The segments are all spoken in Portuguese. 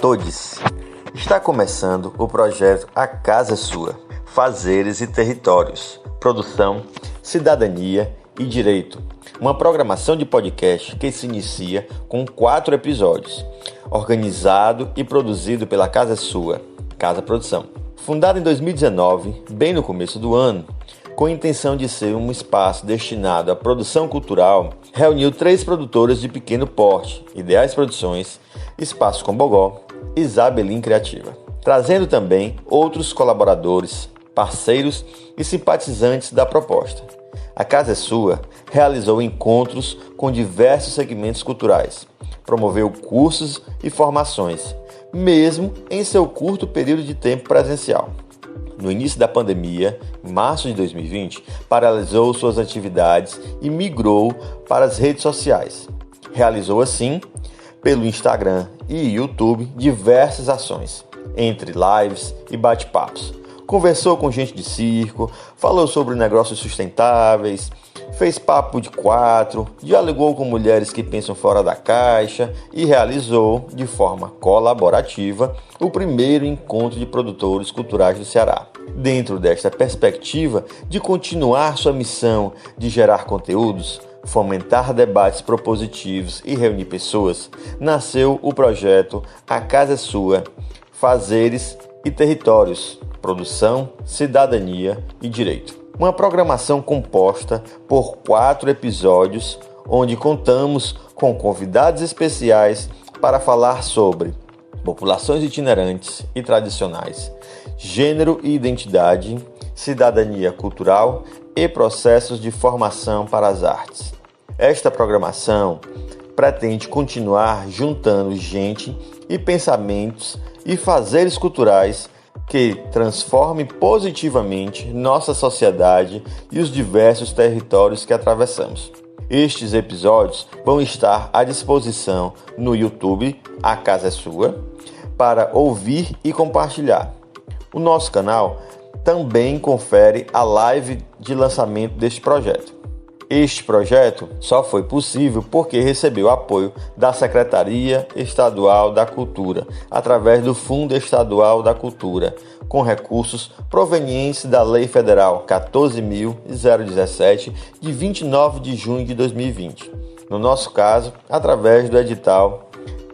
todos! Está começando o projeto A Casa é Sua, Fazeres e Territórios, Produção, Cidadania e Direito. Uma programação de podcast que se inicia com 4 episódios, organizado e produzido pela Casa é Sua, Casa Produção. Fundada em 2019, bem no começo do ano, com a intenção de ser um espaço destinado à produção cultural, reuniu 3 produtoras de pequeno porte, Ideais Produções, Espaço Combogó e Isabelin Criativa, trazendo também outros colaboradores, parceiros e simpatizantes da proposta. A Casa é Sua realizou encontros com diversos segmentos culturais, promoveu cursos e formações, mesmo em seu curto período de tempo presencial. No início da pandemia, em março de 2020, paralisou suas atividades e migrou para as redes sociais. Realizou assim, pelo Instagram e YouTube, diversas ações, entre lives e bate-papos. Conversou com gente de circo, falou sobre negócios sustentáveis, fez papo de 4, dialogou com mulheres que pensam fora da caixa e realizou, de forma colaborativa, o primeiro encontro de produtores culturais do Ceará. Dentro desta perspectiva de continuar sua missão de gerar conteúdos, fomentar debates propositivos e reunir pessoas, nasceu o projeto A Casa é Sua, Fazeres e Territórios, Produção, Cidadania e Direito. Uma programação composta por 4 episódios, onde contamos com convidados especiais para falar sobre populações itinerantes e tradicionais, gênero e identidade, cidadania cultural e processos de formação para as artes. Esta programação pretende continuar juntando gente e pensamentos e fazeres culturais que transformem positivamente nossa sociedade e os diversos territórios que atravessamos. Estes episódios vão estar à disposição no YouTube, A Casa é Sua, para ouvir e compartilhar. O nosso canal também confere a live de lançamento deste projeto. Este projeto só foi possível porque recebeu apoio da Secretaria Estadual da Cultura, através do Fundo Estadual da Cultura, com recursos provenientes da Lei Federal 14.017, de 29 de junho de 2020. No nosso caso, através do edital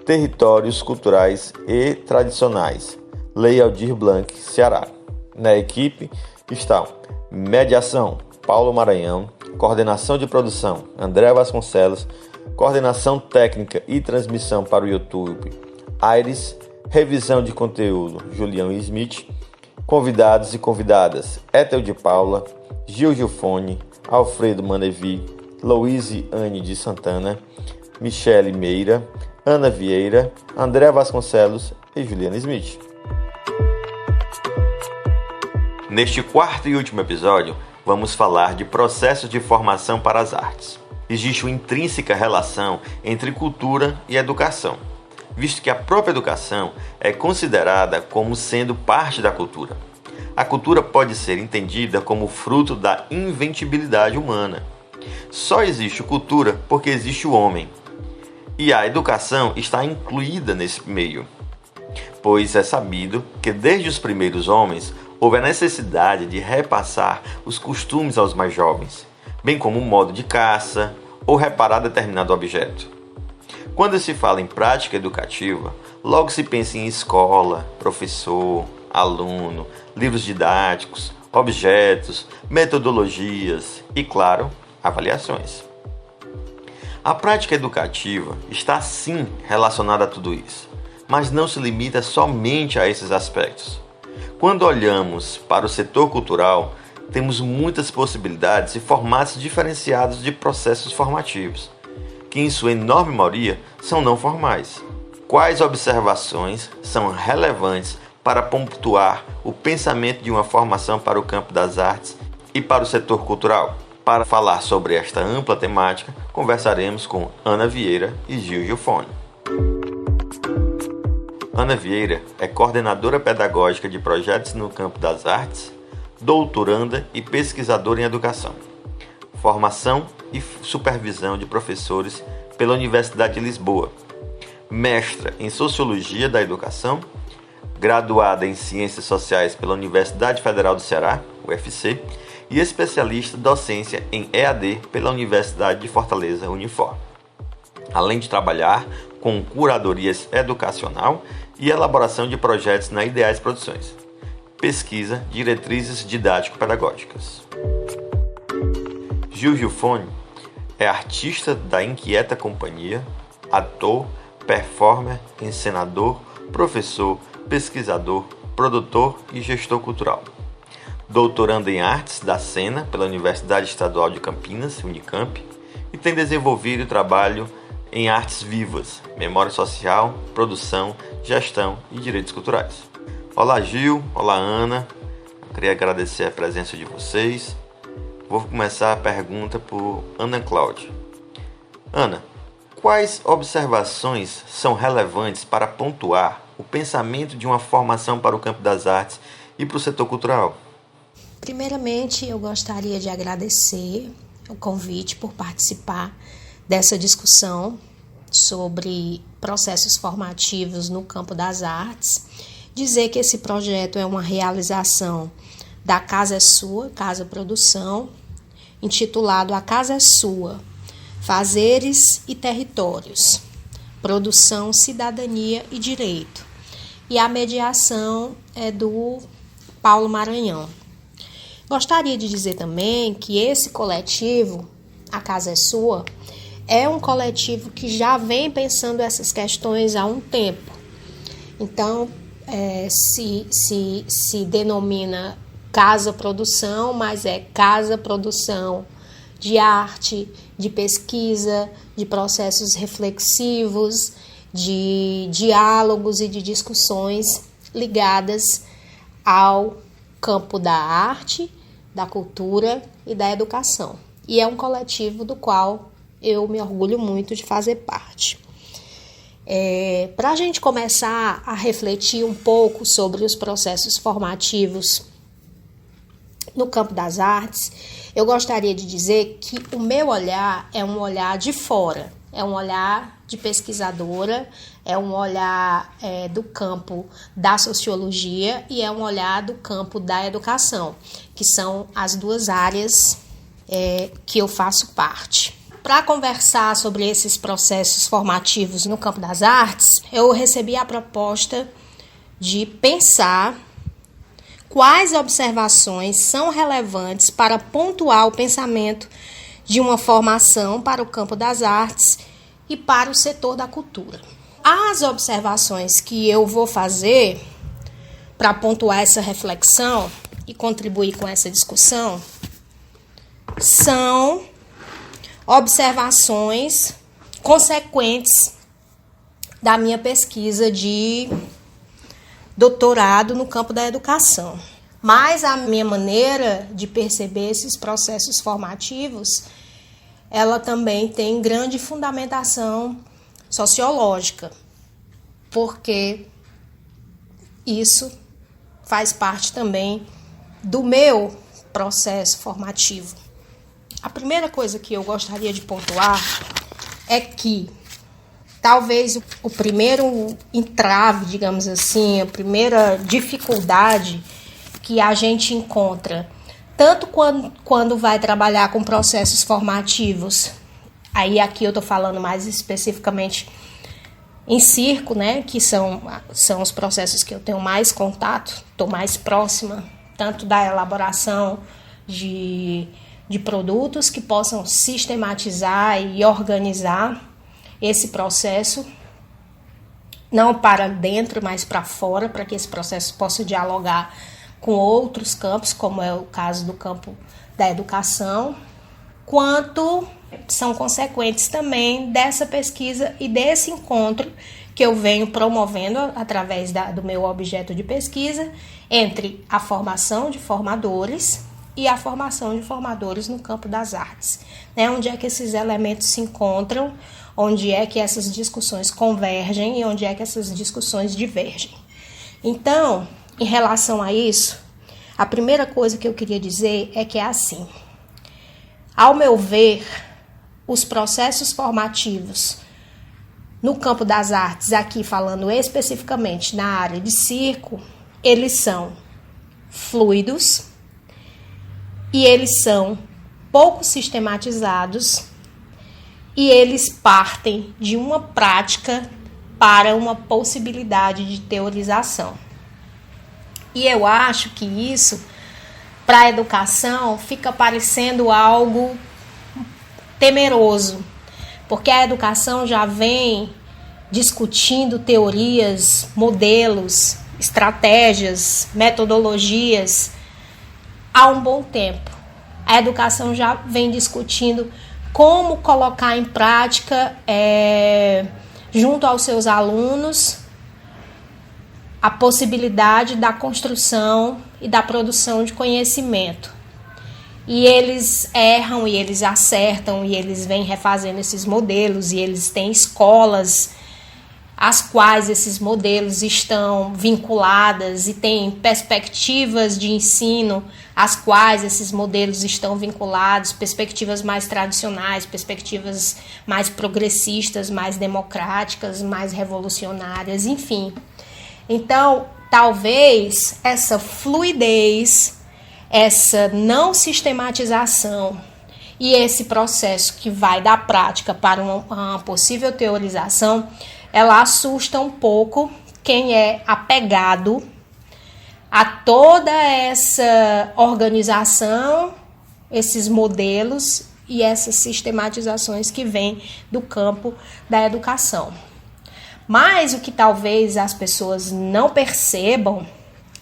Territórios Culturais e Tradicionais, Lei Aldir Blanc, Ceará. Na equipe estão mediação, Paulo Maranhão, coordenação de produção, André Vasconcelos, coordenação técnica e transmissão para o YouTube, Aires, revisão de conteúdo, Julião Smith, convidados e convidadas, Ethel de Paula, Gil Gilfone, Alfredo Manevi, Louise Anne de Santana, Michele Meira, Ana Vieira, André Vasconcelos e Juliana Smith. Neste 4º e último episódio, vamos falar de processos de formação para as artes. Existe uma intrínseca relação entre cultura e educação, visto que a própria educação é considerada como sendo parte da cultura. A cultura pode ser entendida como fruto da inventibilidade humana. Só existe cultura porque existe o homem. E a educação está incluída nesse meio, pois é sabido que desde os primeiros homens houve a necessidade de repassar os costumes aos mais jovens, bem como o modo de caça ou reparar determinado objeto. Quando se fala em prática educativa, logo se pensa em escola, professor, aluno, livros didáticos, objetos, metodologias e, claro, avaliações. A prática educativa está sim relacionada a tudo isso, mas não se limita somente a esses aspectos. Quando olhamos para o setor cultural, temos muitas possibilidades e formatos diferenciados de processos formativos, que em sua enorme maioria são não formais. Quais observações são relevantes para pontuar o pensamento de uma formação para o campo das artes e para o setor cultural? Para falar sobre esta ampla temática, conversaremos com Ana Vieira e Gil Gilfone. Ana Vieira é coordenadora pedagógica de projetos no campo das artes, doutoranda e pesquisadora em educação, formação e supervisão de professores pela Universidade de Lisboa, mestra em Sociologia da Educação, graduada em Ciências Sociais pela Universidade Federal do Ceará, UFC, e especialista em docência em EAD pela Universidade de Fortaleza, Unifor. Além de trabalhar com curadorias educacional e elaboração de projetos na Ideais Produções. Pesquisa Diretrizes Didático-Pedagógicas. Gil Gilfone é artista da Inquieta Companhia, ator, performer, encenador, professor, pesquisador, produtor e gestor cultural. Doutorando em Artes da Cena pela Universidade Estadual de Campinas, Unicamp, e tem desenvolvido trabalho em artes vivas, memória social, produção, gestão e direitos culturais. Olá Gil, olá Ana, eu queria agradecer a presença de vocês. Vou começar a pergunta por Ana Cláudia. Ana, quais observações são relevantes para pontuar o pensamento de uma formação para o campo das artes e para o setor cultural? Primeiramente, eu gostaria de agradecer o convite por participar dessa discussão sobre processos formativos no campo das artes. Dizer que esse projeto é uma realização da Casa é Sua, Casa Produção, intitulado A Casa é Sua, Fazeres e Territórios, Produção, Cidadania e Direito. E a mediação é do Paulo Maranhão. Gostaria de dizer também que esse coletivo, A Casa é Sua, é um coletivo que já vem pensando essas questões há um tempo. Então, se denomina Casa Produção, mas é Casa Produção de arte, de pesquisa, de processos reflexivos, de diálogos e de discussões ligadas ao campo da arte, da cultura e da educação. E é um coletivo do qual eu me orgulho muito de fazer parte. Para a gente começar a refletir um pouco sobre os processos formativos no campo das artes, eu gostaria de dizer que o meu olhar é um olhar de fora, é um olhar de pesquisadora, é um olhar do campo da sociologia e é um olhar do campo da educação, que são as duas áreas que eu faço parte. Para conversar sobre esses processos formativos no campo das artes, eu recebi a proposta de pensar quais observações são relevantes para pontuar o pensamento de uma formação para o campo das artes e para o setor da cultura. As observações que eu vou fazer para pontuar essa reflexão e contribuir com essa discussão são observações consequentes da minha pesquisa de doutorado no campo da educação. Mas a minha maneira de perceber esses processos formativos, ela também tem grande fundamentação sociológica, porque isso faz parte também do meu processo formativo. A primeira coisa que eu gostaria de pontuar é que talvez o primeiro entrave, digamos assim, a primeira dificuldade que a gente encontra, tanto quando vai trabalhar com processos formativos, aí aqui eu estou falando mais especificamente em circo, né, que são os processos que eu tenho mais contato, estou mais próxima, tanto da elaboração de produtos que possam sistematizar e organizar esse processo, não para dentro, mas para fora, para que esse processo possa dialogar com outros campos, como é o caso do campo da educação, quanto são consequentes também dessa pesquisa e desse encontro que eu venho promovendo através do meu objeto de pesquisa entre a formação de formadores e a formação de formadores no campo das artes, né? Onde é que esses elementos se encontram, onde é que essas discussões convergem e onde é que essas discussões divergem. Então, em relação a isso, a primeira coisa que eu queria dizer é que é assim: ao meu ver, os processos formativos no campo das artes, aqui falando especificamente na área de circo, eles são fluidos e eles são pouco sistematizados e eles partem de uma prática para uma possibilidade de teorização. E eu acho que isso, para a educação, fica parecendo algo temeroso, porque a educação já vem discutindo teorias, modelos, estratégias, metodologias há um bom tempo. A educação já vem discutindo como colocar em prática, junto aos seus alunos, a possibilidade da construção e da produção de conhecimento. E eles erram e eles acertam e eles vêm refazendo esses modelos e eles têm escolas às quais esses modelos estão vinculadas e têm perspectivas de ensino às quais esses modelos estão vinculados, perspectivas mais tradicionais, perspectivas mais progressistas, mais democráticas, mais revolucionárias, enfim. Então, talvez essa fluidez, essa não sistematização e esse processo que vai da prática para uma possível teorização, ela assusta um pouco quem é apegado a toda essa organização, esses modelos e essas sistematizações que vêm do campo da educação. Mas o que talvez as pessoas não percebam,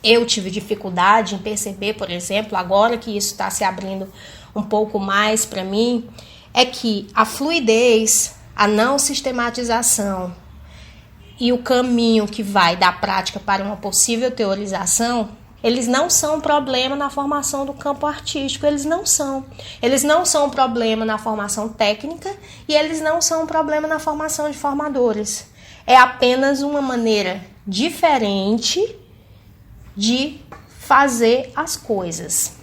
eu tive dificuldade em perceber, por exemplo, agora que isso está se abrindo um pouco mais para mim, é que a fluidez, a não sistematização e o caminho que vai da prática para uma possível teorização, eles não são um problema na formação do campo artístico, eles não são. Eles não são um problema na formação técnica e eles não são um problema na formação de formadores. É apenas uma maneira diferente de fazer as coisas.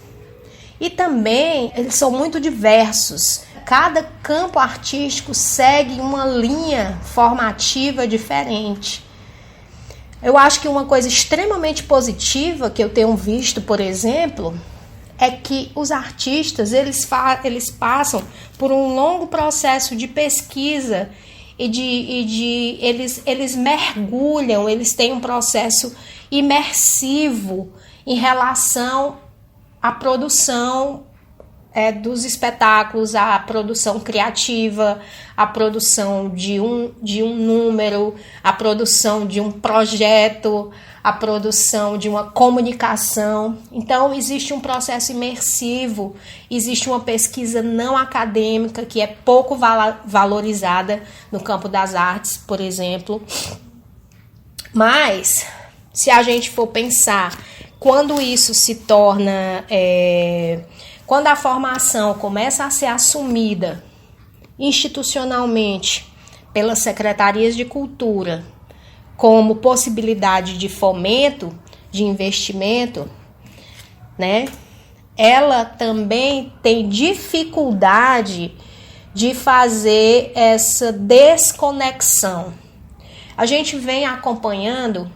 E também eles são muito diversos. Cada campo artístico segue uma linha formativa diferente. Eu acho que uma coisa extremamente positiva que eu tenho visto, por exemplo, é que os artistas eles passam por um longo processo de pesquisa eles mergulham, eles têm um processo imersivo em relação à produção dos espetáculos, à produção criativa, à produção de um número, à produção de um projeto, à produção de uma comunicação. Então, existe um processo imersivo, existe uma pesquisa não acadêmica que é pouco valorizada no campo das artes, por exemplo. Mas, se a gente for pensar, quando isso se torna... Quando a formação começa a ser assumida institucionalmente pelas secretarias de cultura como possibilidade de fomento, de investimento, né? Ela também tem dificuldade de fazer essa desconexão. A gente vem acompanhando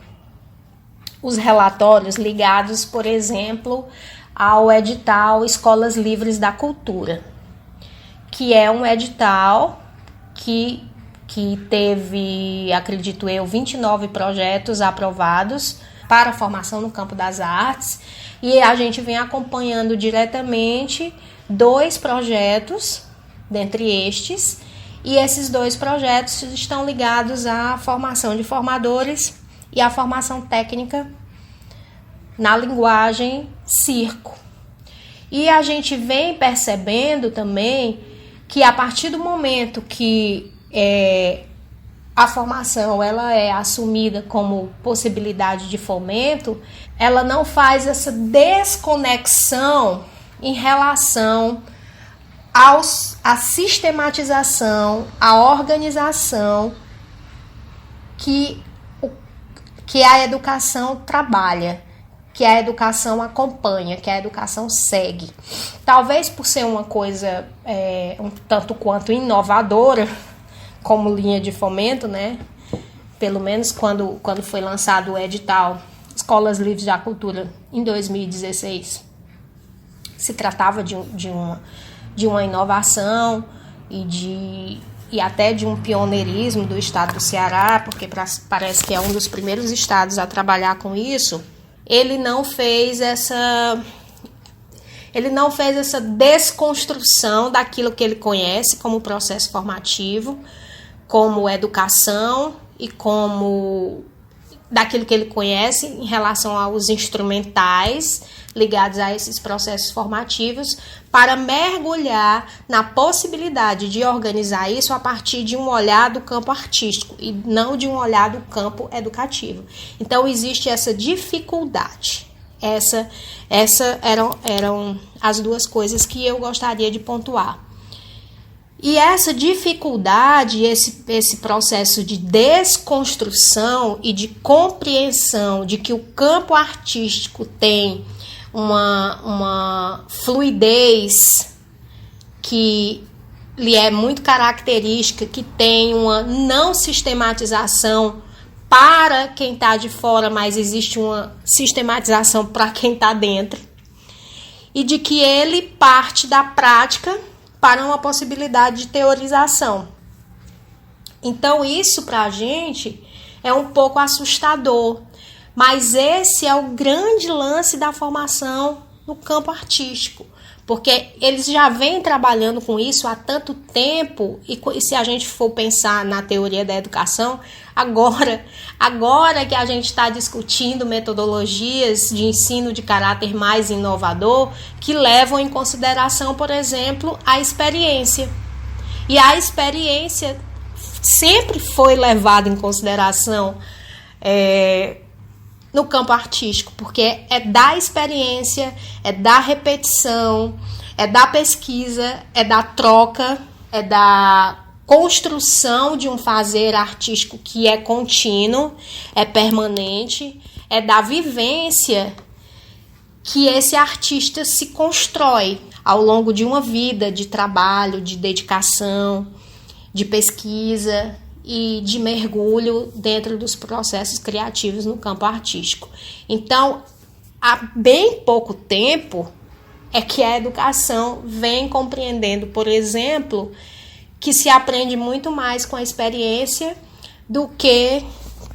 os relatórios ligados, por exemplo, ao edital Escolas Livres da Cultura, que é um edital que teve, acredito eu, 29 projetos aprovados para a formação no campo das artes, e a gente vem acompanhando diretamente 2 projetos dentre estes, e esses 2 projetos estão ligados à formação de formadores e à formação técnica na linguagem circo. E a gente vem percebendo também que a partir do momento que a formação ela é assumida como possibilidade de fomento, ela não faz essa desconexão em relação à sistematização, à organização que a educação trabalha, que a educação acompanha, que a educação segue. Talvez por ser uma coisa um tanto quanto inovadora, como linha de fomento, né? Pelo menos quando foi lançado o edital Escolas Livres da Cultura em 2016, se tratava de uma inovação e até de um pioneirismo do estado do Ceará, porque parece que é um dos primeiros estados a trabalhar com isso. Ele não fez essa desconstrução daquilo que ele conhece como processo formativo, como educação e como daquilo que ele conhece em relação aos instrumentais ligados a esses processos formativos, para mergulhar na possibilidade de organizar isso a partir de um olhar do campo artístico e não de um olhar do campo educativo. Então, existe essa dificuldade. Essa eram as duas coisas que eu gostaria de pontuar. E essa dificuldade, esse processo de desconstrução e de compreensão de que o campo artístico tem uma fluidez que lhe é muito característica, que tem uma não sistematização para quem está de fora, mas existe uma sistematização para quem está dentro, e de que ele parte da prática para uma possibilidade de teorização. Então, isso para a gente é um pouco assustador, mas esse é o grande lance da formação no campo artístico, porque eles já vêm trabalhando com isso há tanto tempo, e se a gente for pensar na teoria da educação, agora que a gente está discutindo metodologias de ensino de caráter mais inovador, que levam em consideração, por exemplo, a experiência. E a experiência sempre foi levada em consideração no campo artístico, porque é da experiência, é da repetição, é da pesquisa, é da troca, é da construção de um fazer artístico que é contínuo, é permanente, é da vivência que esse artista se constrói ao longo de uma vida de trabalho, de dedicação, de pesquisa e de mergulho dentro dos processos criativos no campo artístico. Então, há bem pouco tempo é que a educação vem compreendendo, por exemplo, que se aprende muito mais com a experiência do que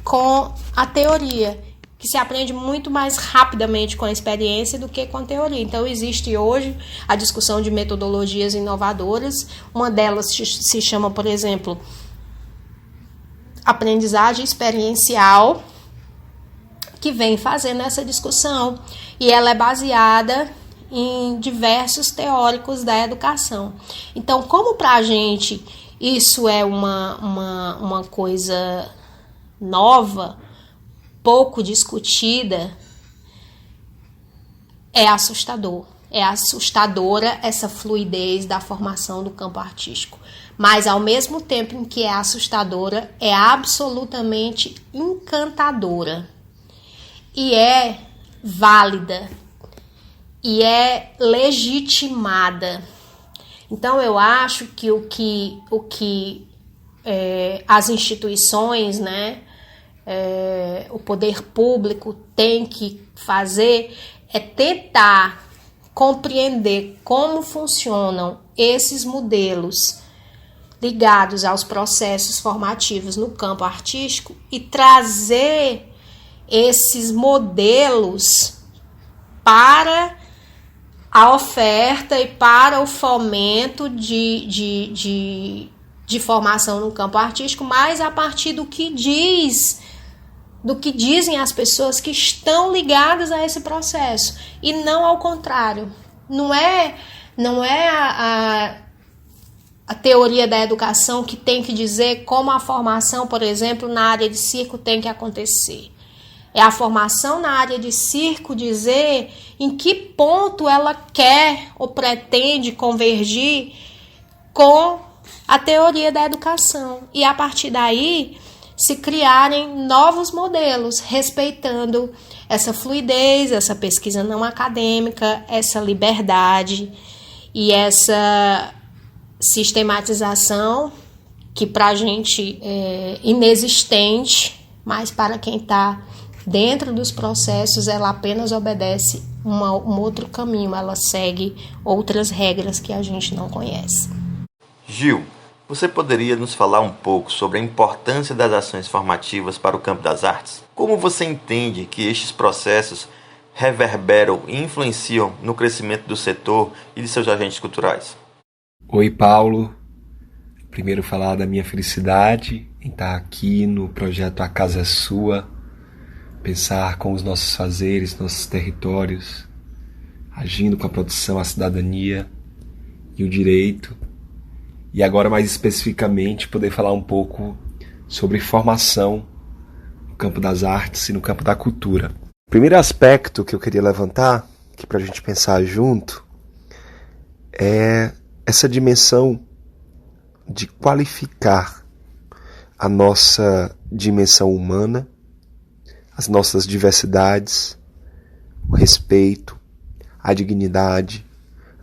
com a teoria, que se aprende muito mais rapidamente com a experiência do que com a teoria. Então, existe hoje a discussão de metodologias inovadoras, uma delas se chama, por exemplo, aprendizagem experiencial, que vem fazendo essa discussão, e ela é baseada em diversos teóricos da educação. Então, como para a gente isso é uma coisa nova, pouco discutida, é assustador. É assustadora essa fluidez da formação do campo artístico. Mas, ao mesmo tempo em que é assustadora, é absolutamente encantadora. E é válida. E é legitimada. Então, eu acho que o que as instituições, né, o poder público tem que fazer é tentar compreender como funcionam esses modelos ligados aos processos formativos no campo artístico e trazer esses modelos para a oferta e para o fomento de formação no campo artístico, mas a partir do que dizem as pessoas que estão ligadas a esse processo, e não ao contrário. Não é a teoria da educação que tem que dizer como a formação, por exemplo, na área de circo tem que acontecer. É a formação na área de circo dizer em que ponto ela quer ou pretende convergir com a teoria da educação. E a partir daí se criarem novos modelos, respeitando essa fluidez, essa pesquisa não acadêmica, essa liberdade e essa sistematização que para a gente é inexistente, mas para quem está dentro dos processos, ela apenas obedece um outro caminho, ela segue outras regras que a gente não conhece. Gil, você poderia nos falar um pouco sobre a importância das ações formativas para o campo das artes? Como você entende que estes processos reverberam e influenciam no crescimento do setor e de seus agentes culturais? Oi, Paulo. Primeiro falar da minha felicidade em estar aqui no projeto A Casa é Sua, pensar com os nossos fazeres, nossos territórios, agindo com a produção, a cidadania e o direito. E agora, mais especificamente, poder falar um pouco sobre formação no campo das artes e no campo da cultura. O primeiro aspecto que eu queria levantar, que para a gente pensar junto, é essa dimensão de qualificar a nossa dimensão humana, as nossas diversidades, o respeito, a dignidade,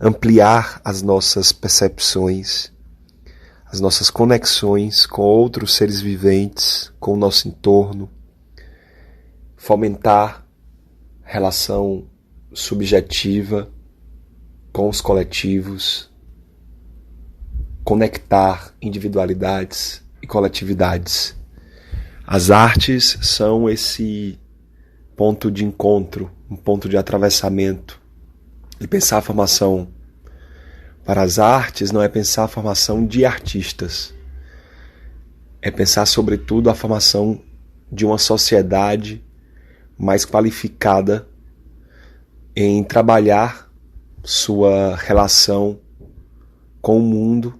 ampliar as nossas percepções, as nossas conexões com outros seres viventes, com o nosso entorno, fomentar relação subjetiva com os coletivos, conectar individualidades e coletividades. As artes são esse ponto de encontro, um ponto de atravessamento. E pensar a formação para as artes não é pensar a formação de artistas. É pensar, sobretudo, a formação de uma sociedade mais qualificada em trabalhar sua relação com o mundo,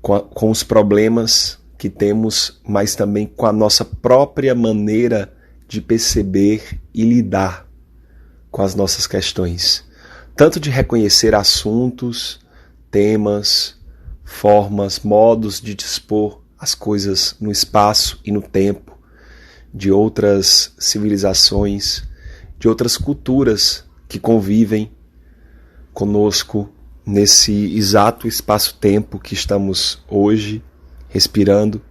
com os problemas que temos, mas também com a nossa própria maneira de perceber e lidar com as nossas questões. Tanto de reconhecer assuntos, temas, formas, modos de dispor as coisas no espaço e no tempo, de outras civilizações, de outras culturas que convivem conosco nesse exato espaço-tempo que estamos hoje respirando,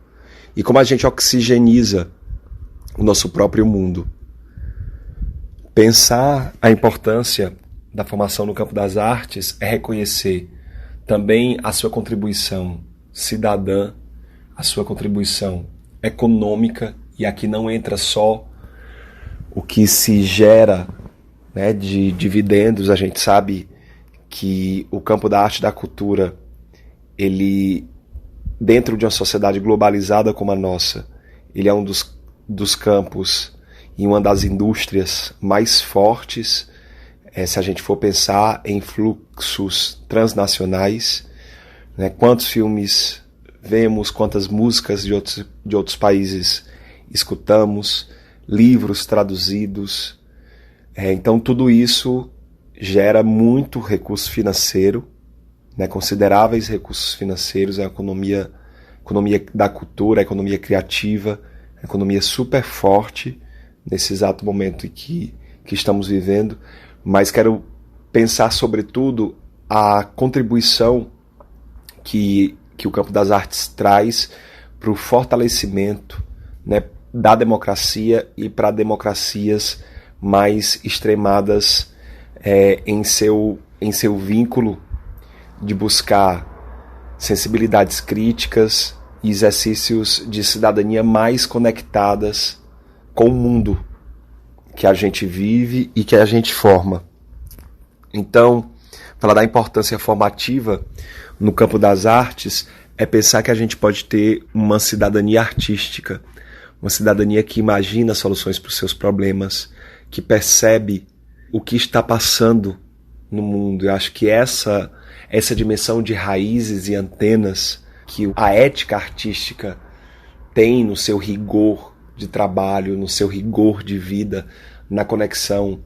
e como a gente oxigeniza o nosso próprio mundo. Pensar a importância da formação no campo das artes é reconhecer também a sua contribuição cidadã, a sua contribuição econômica, e aqui não entra só o que se gera, né, de dividendos. A gente sabe que o campo da arte e da cultura, ele, dentro de uma sociedade globalizada como a nossa, ele é um dos campos e uma das indústrias mais fortes, se a gente for pensar em fluxos transnacionais, né? Quantos filmes vemos, quantas músicas de outros países escutamos, livros traduzidos. Então tudo isso gera muito recurso financeiro, né? Consideráveis recursos financeiros, a economia da cultura, a economia criativa, a economia super forte nesse exato momento em que estamos vivendo. Mas quero pensar, sobretudo, a contribuição que o campo das artes traz para o fortalecimento, né, da democracia e para democracias mais extremadas em seu vínculo de buscar sensibilidades críticas e exercícios de cidadania mais conectadas com o mundo que a gente vive e que a gente forma. Então, falar da importância formativa no campo das artes é pensar que a gente pode ter uma cidadania artística, uma cidadania que imagina soluções para os seus problemas, que percebe o que está passando no mundo. Eu acho que essa dimensão de raízes e antenas que a ética artística tem no seu rigor de trabalho, no seu rigor de vida, na conexão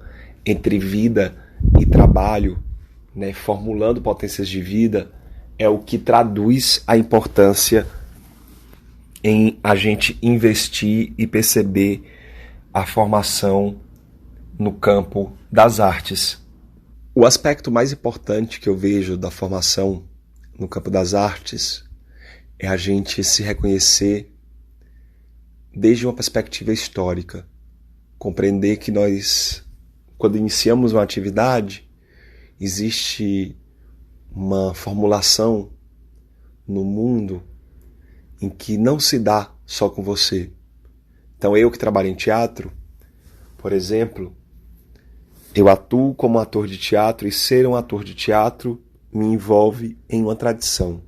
entre vida e trabalho, né, formulando potências de vida, é o que traduz a importância em a gente investir e perceber a formação no campo das artes. O aspecto mais importante que eu vejo da formação no campo das artes é a gente se reconhecer desde uma perspectiva histórica, compreender que nós, quando iniciamos uma atividade, existe uma formulação no mundo em que não se dá só com você. Então eu que trabalho em teatro, por exemplo, eu atuo como ator de teatro e ser um ator de teatro me envolve em uma tradição.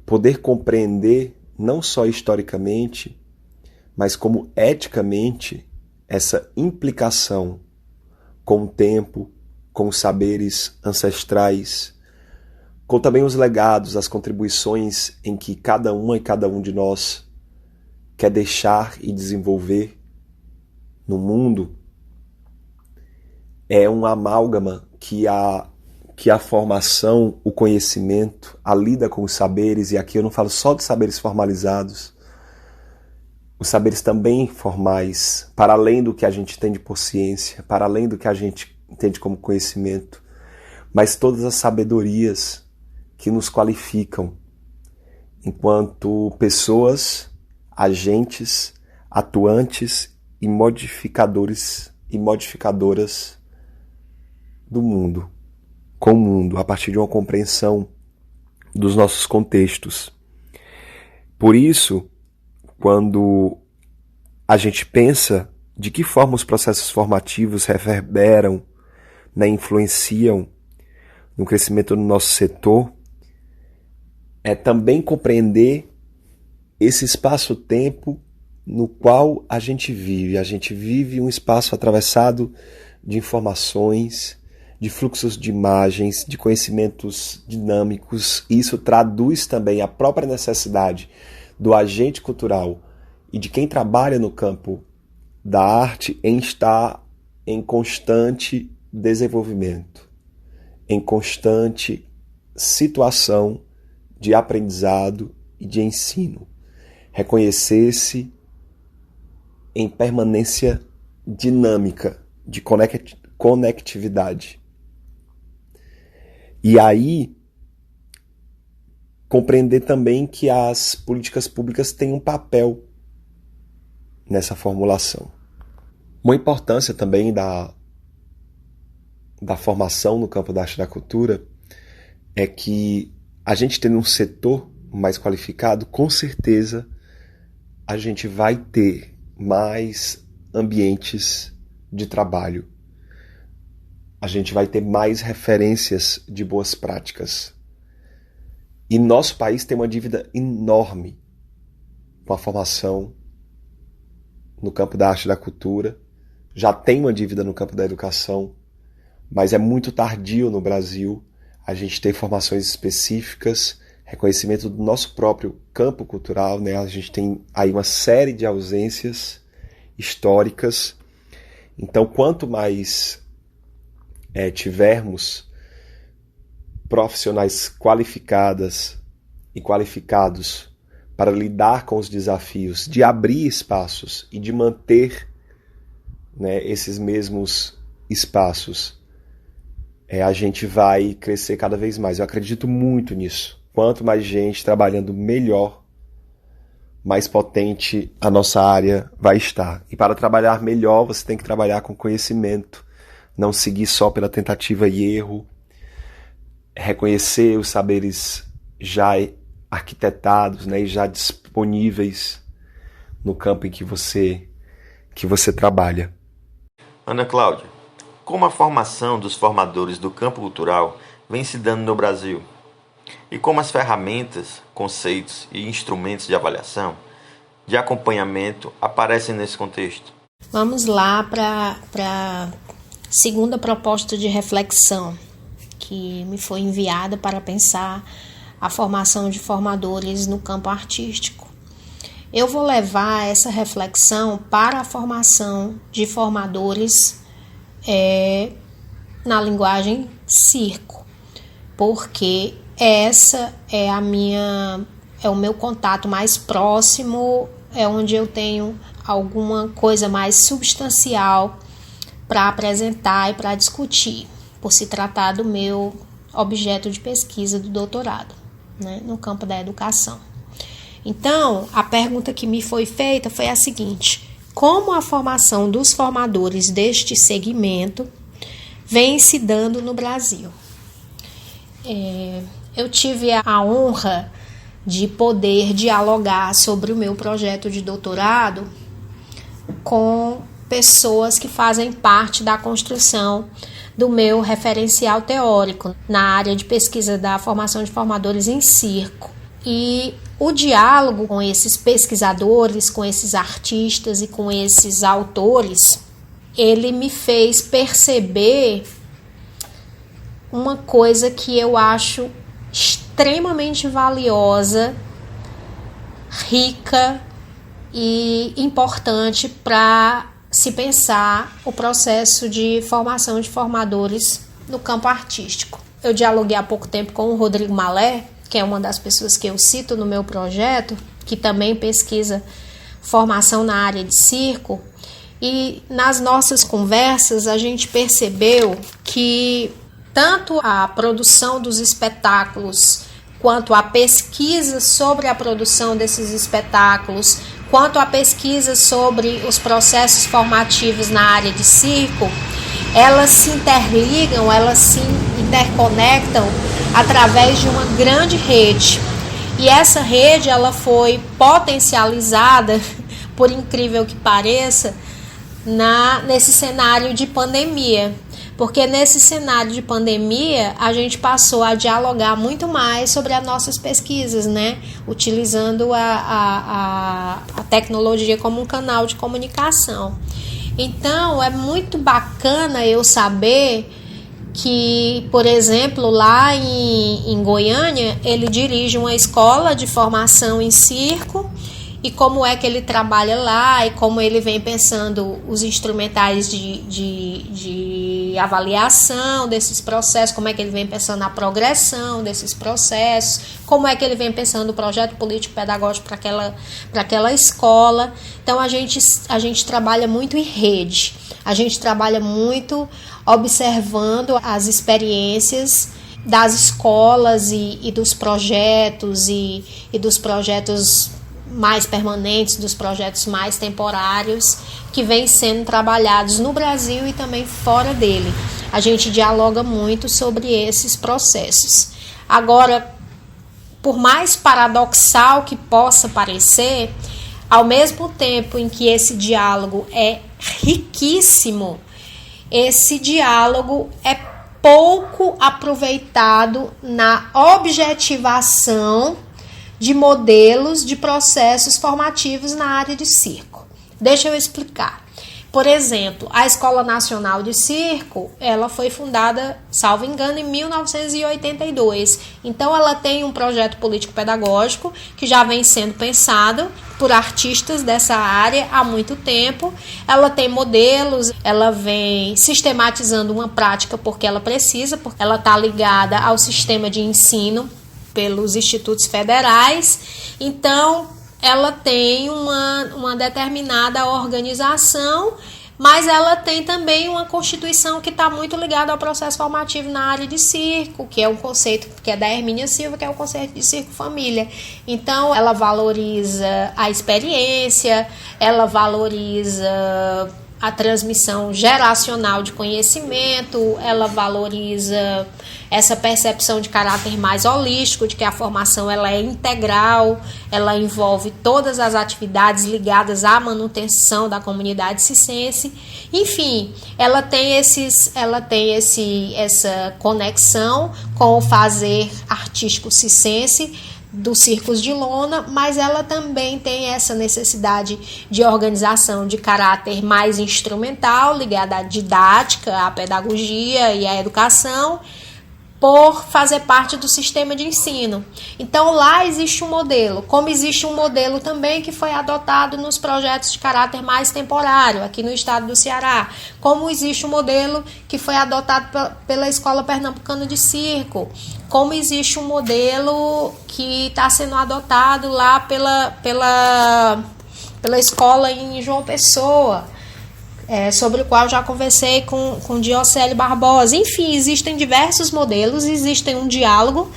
Poder compreender, não só historicamente, mas como eticamente, essa implicação com o tempo, com os saberes ancestrais, com também os legados, as contribuições em que cada uma e cada um de nós quer deixar e desenvolver no mundo, é um amálgama que a formação, o conhecimento, a lida com os saberes, e aqui eu não falo só de saberes formalizados, os saberes também formais, para além do que a gente entende por ciência, para além do que a gente entende como conhecimento, mas todas as sabedorias que nos qualificam enquanto pessoas, agentes, atuantes e modificadores e modificadoras do mundo, com o mundo, a partir de uma compreensão dos nossos contextos. Por isso, quando a gente pensa de que forma os processos formativos reverberam, influenciam no crescimento do nosso setor, é também compreender esse espaço-tempo no qual a gente vive. A gente vive um espaço atravessado de informações, de fluxos de imagens, de conhecimentos dinâmicos. E isso traduz também a própria necessidade do agente cultural e de quem trabalha no campo da arte em estar em constante desenvolvimento, em constante situação de aprendizado e de ensino. Reconhecer-se em permanência dinâmica, de conectividade. E aí, compreender também que as políticas públicas têm um papel nessa formulação. Uma importância também da formação no campo da arte e da cultura é que a gente tendo um setor mais qualificado, com certeza a gente vai ter mais ambientes de trabalho. A gente vai ter mais referências de boas práticas. E nosso país tem uma dívida enorme com a formação no campo da arte e da cultura. Já tem uma dívida no campo da educação, mas é muito tardio no Brasil a gente ter formações específicas, reconhecimento do nosso próprio campo cultural, né? A gente tem aí uma série de ausências históricas. Então, quanto mais tivermos profissionais qualificadas e qualificados para lidar com os desafios de abrir espaços e de manter, né, esses mesmos espaços, a gente vai crescer cada vez mais. Eu acredito muito nisso. Quanto mais gente trabalhando, melhor, mais potente a nossa área vai estar. E para trabalhar melhor, você tem que trabalhar com conhecimento, não seguir só pela tentativa e erro, reconhecer os saberes já arquitetados, né, e já disponíveis no campo em que você trabalha. Ana Cláudia, como a formação dos formadores do campo cultural vem se dando no Brasil? E como as ferramentas, conceitos e instrumentos de avaliação, de acompanhamento aparecem nesse contexto? Vamos lá para a segunda proposta de reflexão que me foi enviada para pensar a formação de formadores no campo artístico. Eu vou levar essa reflexão para a formação de formadores na linguagem circo, porque essa é o meu contato mais próximo, é onde eu tenho alguma coisa mais substancial para apresentar e para discutir, por se tratar do meu objeto de pesquisa do doutorado. né, no campo da educação. Então, a pergunta que me foi feita foi a seguinte: como a formação dos formadores deste segmento vem se dando no Brasil? Eu tive a honra de poder dialogar sobre o meu projeto de doutorado com pessoas que fazem parte da construção do meu referencial teórico na área de pesquisa da formação de formadores em circo. E o diálogo com esses pesquisadores, com esses artistas e com esses autores, ele me fez perceber uma coisa que eu acho extremamente valiosa, rica e importante para se pensar o processo de formação de formadores no campo artístico. Eu dialoguei há pouco tempo com o Rodrigo Malé, que é uma das pessoas que eu cito no meu projeto, que também pesquisa formação na área de circo, e nas nossas conversas a gente percebeu que tanto a produção dos espetáculos, quanto a pesquisa sobre a produção desses espetáculos, quanto a pesquisa sobre os processos formativos na área de circo, elas se interligam, elas se interconectam através de uma grande rede. E essa rede ela foi potencializada, por incrível que pareça, nesse cenário de pandemia. Porque nesse cenário de pandemia, a gente passou a dialogar muito mais sobre as nossas pesquisas, né? Utilizando a tecnologia como um canal de comunicação. Então, é muito bacana eu saber que, por exemplo, lá em Goiânia, ele dirige uma escola de formação em circo, e como é que ele trabalha lá, e como ele vem pensando os instrumentais de avaliação desses processos, como é que ele vem pensando a progressão desses processos, como é que ele vem pensando o projeto político-pedagógico para aquela escola. Então, a gente trabalha muito em rede, a gente trabalha muito observando as experiências das escolas e dos projetos e dos projetos mais permanentes, dos projetos mais temporários que vêm sendo trabalhados no Brasil e também fora dele. A gente dialoga muito sobre esses processos. Agora, por mais paradoxal que possa parecer, ao mesmo tempo em que esse diálogo é riquíssimo, esse diálogo é pouco aproveitado na objetivação de modelos de processos formativos na área de circo. Deixa eu explicar. Por exemplo, a Escola Nacional de Circo, ela foi fundada, salvo engano, em 1982. Então, ela tem um projeto político-pedagógico que já vem sendo pensado por artistas dessa área há muito tempo. Ela tem modelos, ela vem sistematizando uma prática porque ela precisa, porque ela está ligada ao sistema de ensino pelos institutos federais. Então, ela tem uma determinada organização, mas ela tem também uma constituição que está muito ligada ao processo formativo na área de circo, que é um conceito que é da Hermínia Silva, que é o conceito de circo-família. Então, ela valoriza a experiência, ela valoriza a transmissão geracional de conhecimento, ela valoriza essa percepção de caráter mais holístico, de que a formação ela é integral, essa envolve todas as atividades ligadas à manutenção da comunidade circense. Enfim, ela tem essa conexão com o fazer artístico circense dos circos de lona, mas ela também tem essa necessidade de organização de caráter mais instrumental, ligada à didática, à pedagogia e à educação, por fazer parte do sistema de ensino. Então, lá existe um modelo, como existe um modelo também que foi adotado nos projetos de caráter mais temporário, aqui no estado do Ceará, como existe um modelo que foi adotado pela Escola Pernambucana de Circo, como existe um modelo que está sendo adotado lá pela escola em João Pessoa, sobre o qual já conversei com Diocélio Barbosa. Enfim, existem diversos modelos, existem um diálogo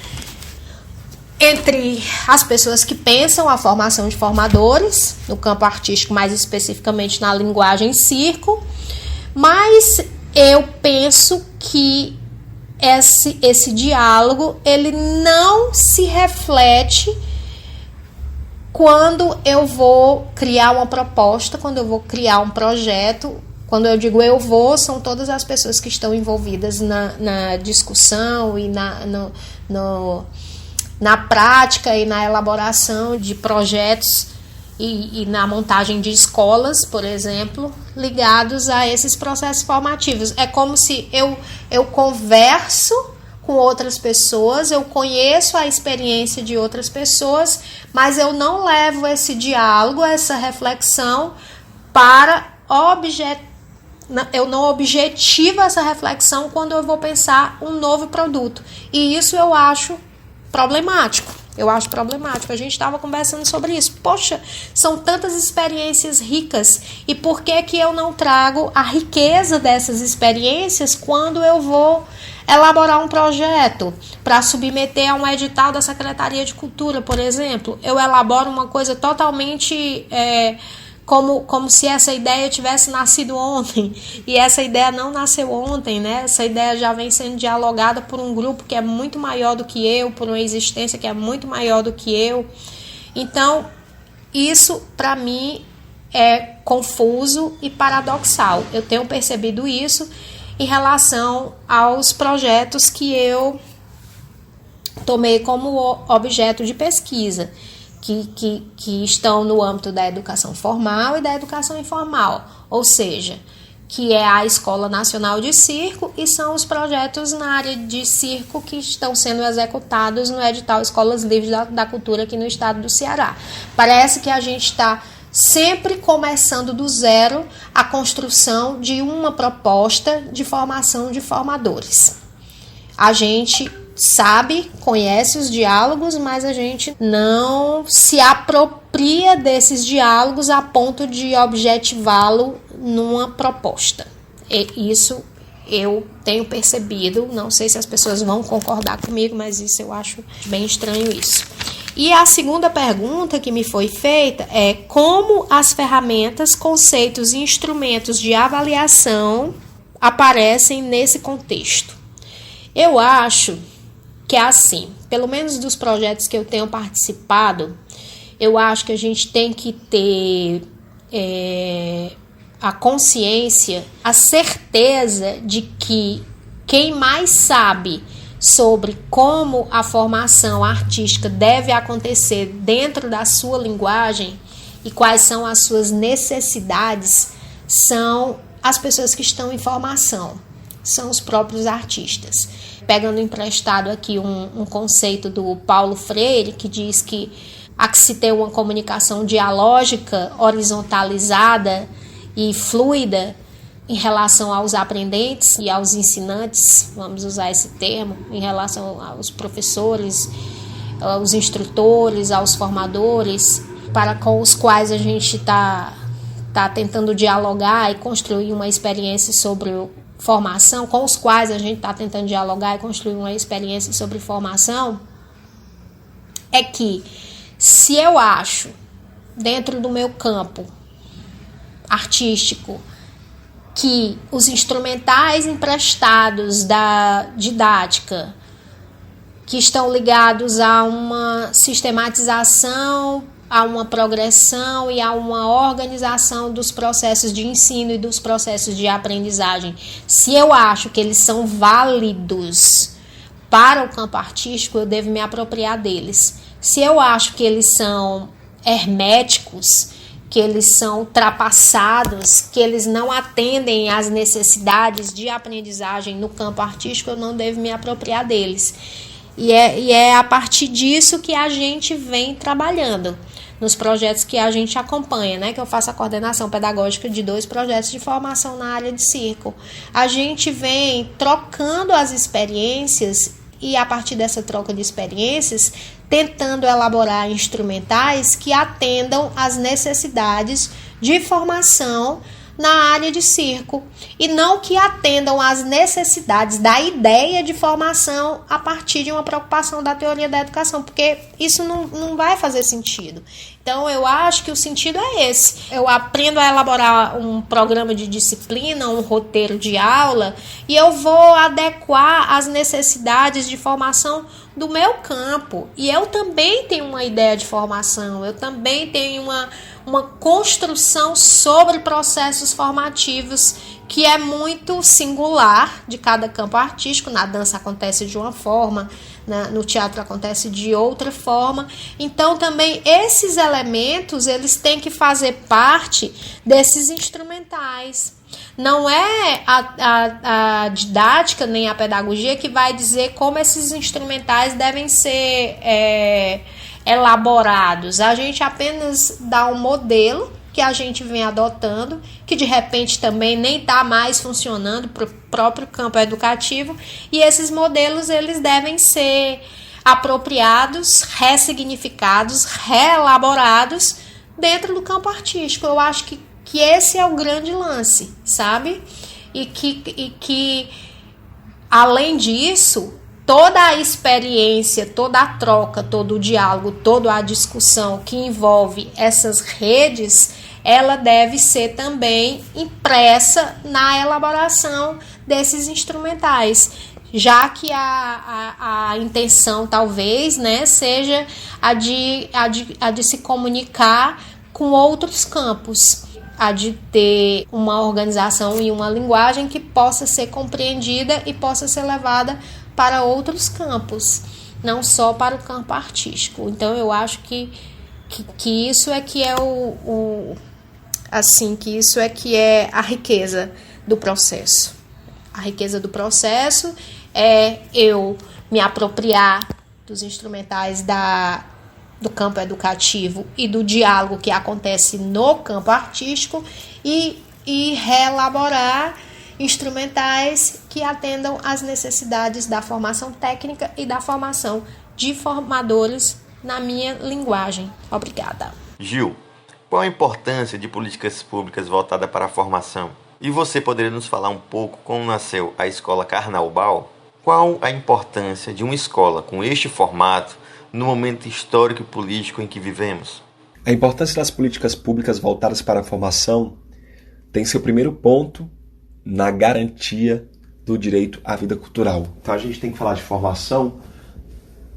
entre as pessoas que pensam a formação de formadores, no campo artístico, mais especificamente na linguagem circo, mas eu penso que esse diálogo ele não se reflete quando eu vou criar uma proposta, quando eu vou criar um projeto. Quando eu digo eu vou, são todas as pessoas que estão envolvidas na discussão e na prática e na elaboração de projetos e na montagem de escolas, por exemplo, ligados a esses processos formativos. É como se eu converso com outras pessoas, eu conheço a experiência de outras pessoas, mas eu não levo esse diálogo, essa reflexão para eu não objetivo essa reflexão quando eu vou pensar um novo produto. E isso eu acho problemático. A gente estava conversando sobre isso. Poxa, são tantas experiências ricas. E por que eu não trago a riqueza dessas experiências quando eu vou elaborar um projeto para submeter a um edital da Secretaria de Cultura, por exemplo? Eu elaboro uma coisa totalmente... Como se essa ideia tivesse nascido ontem, e essa ideia não nasceu ontem, né? Essa ideia já vem sendo dialogada por um grupo que é muito maior do que eu, por uma existência que é muito maior do que eu. Então, isso para mim é confuso e paradoxal. Eu tenho percebido isso em relação aos projetos que eu tomei como objeto de pesquisa, que estão no âmbito da educação formal e da educação informal, ou seja, que é a Escola Nacional de Circo e são os projetos na área de circo que estão sendo executados no edital Escolas Livres da Cultura aqui no estado do Ceará. Parece que a gente está sempre começando do zero a construção de uma proposta de formação de formadores. A gente sabe, conhece os diálogos, mas a gente não se apropria desses diálogos a ponto de objetivá-lo numa proposta. E isso eu tenho percebido, não sei se as pessoas vão concordar comigo, mas isso eu acho bem estranho isso. E a segunda pergunta que me foi feita é como as ferramentas, conceitos e instrumentos de avaliação aparecem nesse contexto. Eu acho que é assim, pelo menos dos projetos que eu tenho participado, eu acho que a gente tem que ter a consciência, a certeza de que quem mais sabe sobre como a formação artística deve acontecer dentro da sua linguagem e quais são as suas necessidades são as pessoas que estão em formação, são os próprios artistas. Pegando emprestado aqui um conceito do Paulo Freire, que diz que há que se ter uma comunicação dialógica, horizontalizada e fluida em relação aos aprendentes e aos ensinantes, vamos usar esse termo, em relação aos professores, aos instrutores, aos formadores, para com os quais a gente está tentando dialogar e construir uma experiência sobre formação, com os quais a gente está tentando dialogar e construir uma experiência sobre formação, é que se eu acho, dentro do meu campo artístico, que os instrumentais emprestados da didática, que estão ligados a uma sistematização, a uma progressão e a uma organização dos processos de ensino e dos processos de aprendizagem, se eu acho que eles são válidos para o campo artístico, eu devo me apropriar deles. Se eu acho que eles são herméticos, que eles são ultrapassados, que eles não atendem às necessidades de aprendizagem no campo artístico, eu não devo me apropriar deles. E é a partir disso que a gente vem trabalhando nos projetos que a gente acompanha, né? Que eu faço a coordenação pedagógica de 2 projetos de formação na área de circo. A gente vem trocando as experiências e, a partir dessa troca de experiências, tentando elaborar instrumentais que atendam às necessidades de formação na área de circo e não que atendam às necessidades da ideia de formação a partir de uma preocupação da teoria da educação, porque isso não vai fazer sentido. Então, eu acho que o sentido é esse. Eu aprendo a elaborar um programa de disciplina, um roteiro de aula, e eu vou adequar às necessidades de formação do meu campo. E eu também tenho uma ideia de formação, eu também tenho uma construção sobre processos formativos que é muito singular de cada campo artístico. Na dança acontece de uma forma, no teatro acontece de outra forma. Então também esses elementos eles têm que fazer parte desses instrumentais. Não é a didática nem a pedagogia que vai dizer como esses instrumentais devem ser elaborados. A gente apenas dá um modelo que a gente vem adotando, que de repente também nem está mais funcionando para o próprio campo educativo, e esses modelos eles devem ser apropriados, ressignificados, reelaborados dentro do campo artístico. Eu acho que esse é o grande lance, sabe? E que além disso, toda a experiência, toda a troca, todo o diálogo, toda a discussão que envolve essas redes, ela deve ser também impressa na elaboração desses instrumentais, já que a intenção talvez, né, seja a de se comunicar com outros campos, a de ter uma organização e uma linguagem que possa ser compreendida e possa ser levada para outros campos, não só para o campo artístico. Então eu acho que isso é que é que isso é que é a riqueza do processo. A riqueza do processo é eu me apropriar dos instrumentais do campo educativo e do diálogo que acontece no campo artístico e reelaborar instrumentais que atendam às necessidades da formação técnica e da formação de formadores na minha linguagem. Obrigada. Gil, qual a importância de políticas públicas voltadas para a formação? E você poderia nos falar um pouco como nasceu a Escola Carnaubal? Qual a importância de uma escola com este formato no momento histórico e político em que vivemos? A importância das políticas públicas voltadas para a formação tem seu primeiro ponto na garantia do direito à vida cultural. Então a gente tem que falar de formação,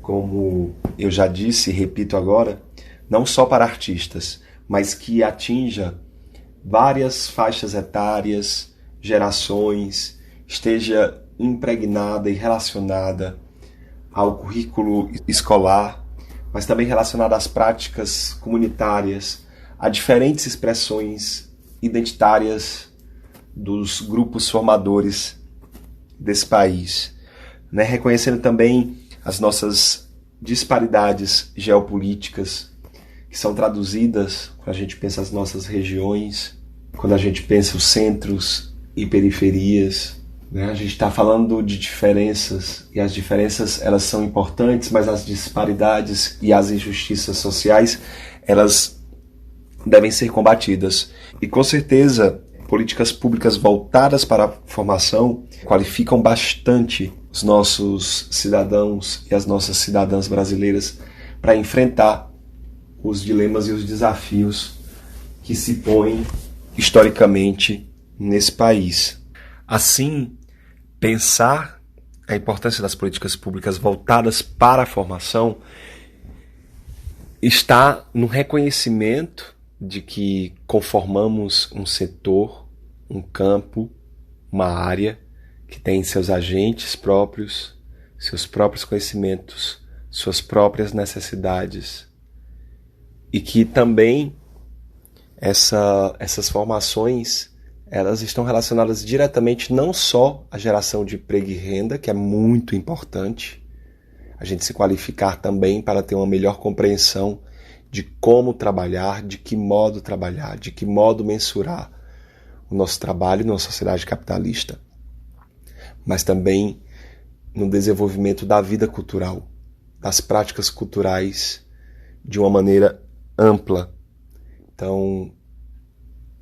como eu já disse e repito agora, não só para artistas, mas que atinja várias faixas etárias, gerações, esteja impregnada e relacionada ao currículo escolar, mas também relacionada às práticas comunitárias, a diferentes expressões identitárias dos grupos formadores desse país, né? Reconhecendo também as nossas disparidades geopolíticas, que são traduzidas quando a gente pensa as nossas regiões, quando a gente pensa os centros e periferias, né? A gente está falando de diferenças, e as diferenças elas são importantes, mas as disparidades e as injustiças sociais elas devem ser combatidas. E com certeza políticas públicas voltadas para a formação qualificam bastante os nossos cidadãos e as nossas cidadãs brasileiras para enfrentar os dilemas e os desafios que se põem historicamente nesse país. Assim, pensar a importância das políticas públicas voltadas para a formação está no reconhecimento de que conformamos um setor, um campo, uma área que tem seus agentes próprios, seus próprios conhecimentos, suas próprias necessidades, e que também essas formações elas estão relacionadas diretamente não só à geração de emprego e renda, que é muito importante, a gente se qualificar também para ter uma melhor compreensão de como trabalhar, de que modo mensurar o nosso trabalho numa sociedade capitalista, mas também no desenvolvimento da vida cultural, das práticas culturais de uma maneira ampla. Então,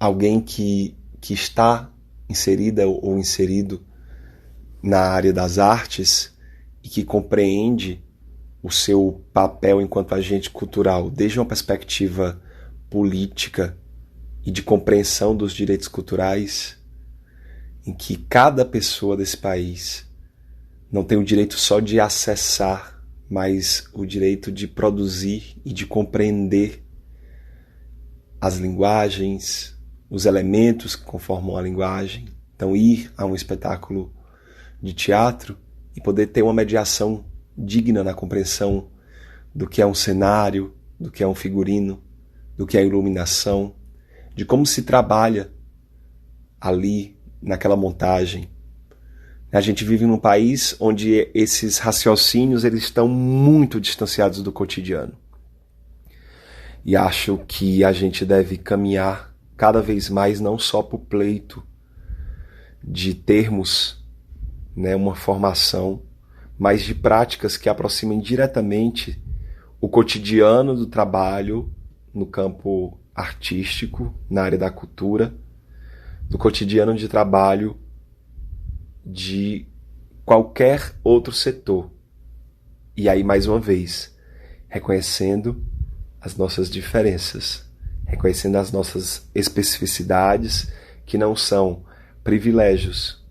alguém que que está inserida ou inserido na área das artes e que compreende o seu papel enquanto agente cultural, desde uma perspectiva política e de compreensão dos direitos culturais, em que cada pessoa desse país não tem o direito só de acessar, mas o direito de produzir e de compreender as linguagens, os elementos que conformam a linguagem. Então, ir a um espetáculo de teatro e poder ter uma mediação digna na compreensão do que é um cenário, do que é um figurino, do que é a iluminação, de como se trabalha ali naquela montagem. A gente vive num país onde esses raciocínios eles estão muito distanciados do cotidiano. E acho que a gente deve caminhar cada vez mais não só para o pleito de termos, né, uma formação, mas de práticas que aproximem diretamente o cotidiano do trabalho no campo artístico, na área da cultura, do cotidiano de trabalho de qualquer outro setor. E aí, mais uma vez, reconhecendo as nossas diferenças, reconhecendo as nossas especificidades, que não são privilégios,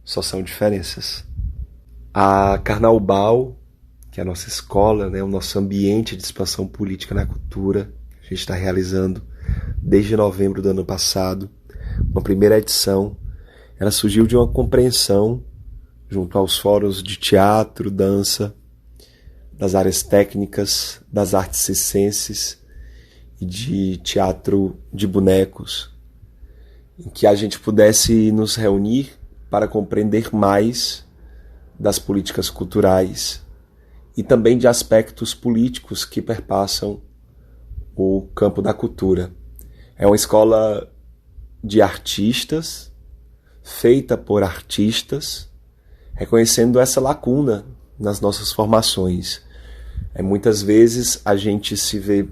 só são diferenças. A Carnaubal, que é a nossa escola, né, o nosso ambiente de expansão política na cultura, a gente está realizando desde novembro do ano passado, uma primeira edição. Ela surgiu de uma compreensão junto aos fóruns de teatro, dança, das áreas técnicas, das artes circenses e de teatro de bonecos, em que a gente pudesse nos reunir para compreender mais das políticas culturais e também de aspectos políticos que perpassam o campo da cultura. É uma escola de artistas, feita por artistas, reconhecendo essa lacuna nas nossas formações. Muitas vezes a gente se vê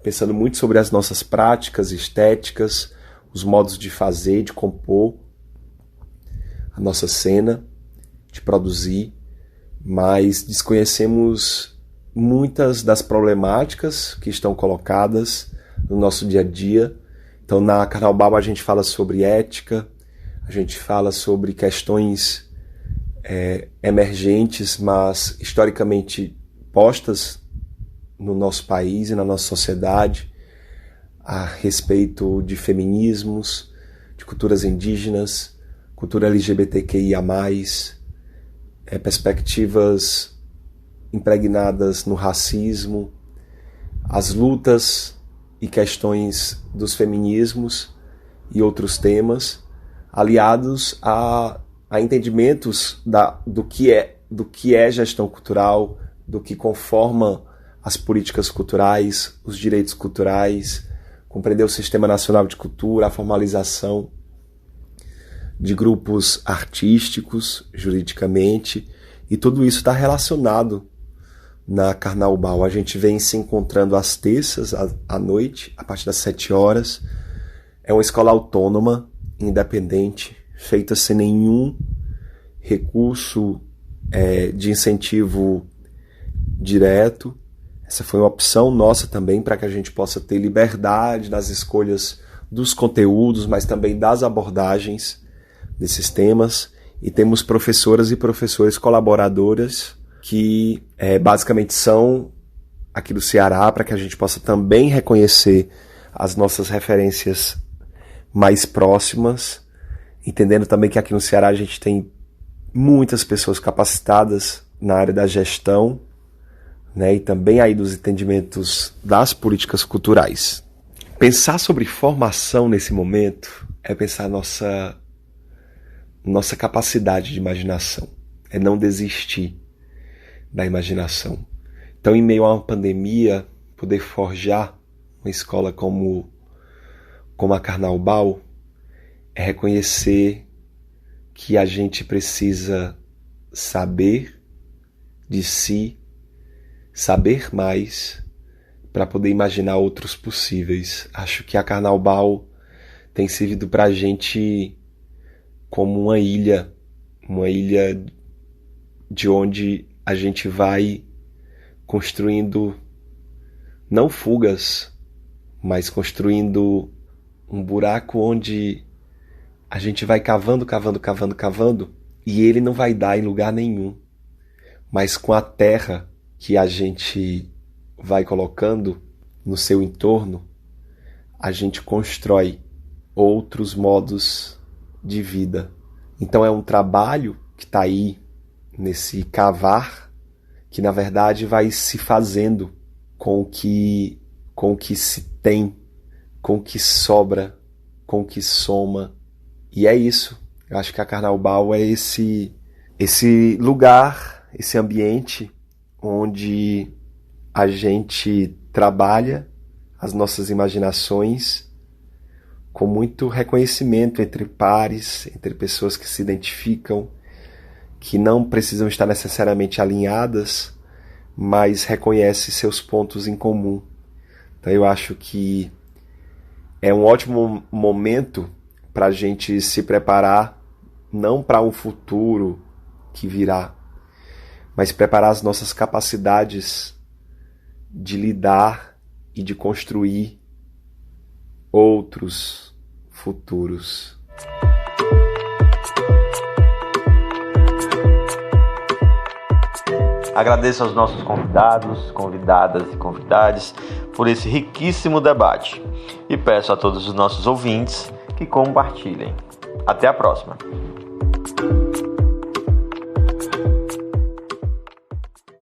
pensando muito sobre as nossas práticas estéticas, os modos de fazer, de compor a nossa cena, de produzir, mas desconhecemos muitas das problemáticas que estão colocadas no nosso dia a dia. Então, na Carnaubal a gente fala sobre ética, a gente fala sobre questões emergentes, mas historicamente postas no nosso país e na nossa sociedade, a respeito de feminismos, de culturas indígenas, cultura LGBTQIA+, perspectivas impregnadas no racismo, as lutas e questões dos feminismos e outros temas, aliados a entendimentos do que é gestão cultural, do que conforma as políticas culturais, os direitos culturais, compreender o Sistema Nacional de Cultura, a formalização de grupos artísticos, juridicamente, e tudo isso está relacionado na Carnaubal. A gente vem se encontrando às terças, à noite, a partir das 7 horas. É uma escola autônoma, independente, feita sem nenhum recurso de incentivo direto. Essa foi uma opção nossa também para que a gente possa ter liberdade nas escolhas dos conteúdos, mas também das abordagens desses temas. E temos professoras e professores colaboradoras que basicamente são aqui do Ceará, para que a gente possa também reconhecer as nossas referências mais próximas, entendendo também que aqui no Ceará a gente tem muitas pessoas capacitadas na área da gestão, né, e também aí dos entendimentos das políticas culturais. Pensar sobre formação nesse momento é pensar nossa capacidade de imaginação, é não desistir da imaginação. Então, em meio a uma pandemia, poder forjar uma escola como a Carnaubal é reconhecer que a gente precisa saber de si, saber mais para poder imaginar outros possíveis. Acho que a Carnaubal tem servido para a gente como uma ilha de onde a gente vai construindo não fugas, mas construindo um buraco onde a gente vai cavando, e ele não vai dar em lugar nenhum. Mas com a terra que a gente vai colocando no seu entorno, a gente constrói outros modos de vida. Então é um trabalho que está aí nesse cavar, que na verdade vai se fazendo com o que se tem, com o que sobra, com o que soma. E é isso. Eu acho que a Carnaubal é esse lugar, esse ambiente onde a gente trabalha as nossas imaginações com muito reconhecimento entre pares, entre pessoas que se identificam, que não precisam estar necessariamente alinhadas, mas reconhecem seus pontos em comum. Então eu acho que é um ótimo momento para a gente se preparar, não para um futuro que virá, mas preparar as nossas capacidades de lidar e de construir outros futuros. Agradeço aos nossos convidados, convidadas e convidados por esse riquíssimo debate e peço a todos os nossos ouvintes que compartilhem. Até a próxima!